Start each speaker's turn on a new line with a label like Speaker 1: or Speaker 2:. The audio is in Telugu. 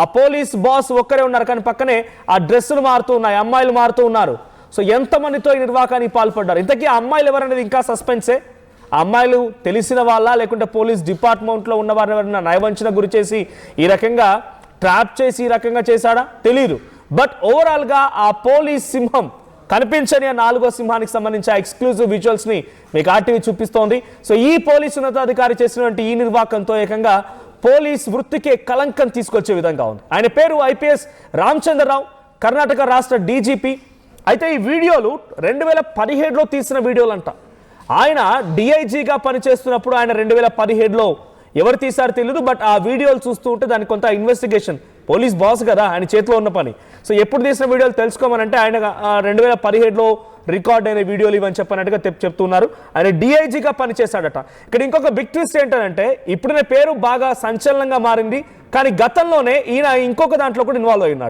Speaker 1: ఆ పోలీస్ బాస్ ఒక్కరే ఉన్నారు, కానీ పక్కనే ఆ డ్రెస్సులు మారుతూ ఉన్నాయి, అమ్మాయిలు మారుతూ ఉన్నారు. సో ఎంతమందితో ఈ నిర్వాకానికి పాల్పడ్డారు? ఇంతకీ ఆ అమ్మాయిలు ఎవరనేది ఇంకా సస్పెన్సే. ఆ అమ్మాయిలు తెలిసిన వాళ్ళ, లేకుంటే పోలీస్ డిపార్ట్మెంట్లో ఉన్న వారిని ఎవరైనా నయవంచన గురి చేసి ఈ రకంగా ట్రాప్ చేసి ఈ రకంగా చేశాడా తెలియదు. బట్ ఓవరాల్గా ఆ పోలీస్ సింహం కనిపించని ఆ 4వ సింహానికి సంబంధించి ఆ ఎక్స్క్లూజివ్ విజువల్స్ ని మీకు ఆర్టీవీ చూపిస్తోంది. సో ఈ పోలీసు ఉన్నతాధికారి చేసినటువంటి ఈ నిర్వాకంతో ఏకంగా పోలీస్ వృత్తికే కలంకం తీసుకొచ్చే విధంగా ఉంది. ఆయన పేరు ఐపీఎస్ రామచంద్రరావు, కర్ణాటక రాష్ట్ర డీజీపీ. అయితే ఈ వీడియోలు 2017లో తీసిన వీడియోలు అంట. ఆయన డిఐజీగా పనిచేస్తున్నప్పుడు ఆయన 2017లో ఎవరు తీశారో తెలియదు. బట్ ఆ వీడియోలు చూస్తూ ఉంటే దానికి కొంత ఇన్వెస్టిగేషన్, పోలీస్ బాస్ కదా ఆయన చేతిలో ఉన్న పని. సో ఎప్పుడు తీసిన వీడియోలు తెలుసుకోమనంటే ఆయన 2017లో రికార్డ్ అయిన వీడియోలు ఇవని చెప్పినట్టుగా చెప్తున్నారు. ఆయన డిఐజీగా పనిచేశాడట. ఇక్కడ ఇంకొక బిగ్ ట్విస్ట్ ఏంటంటే ఇప్పుడున్న పేరు బాగా సంచలనంగా మారింది, కానీ గతంలోనే ఈయన ఇంకొక దాంట్లో కూడా ఇన్వాల్వ్ అయ్యాడు.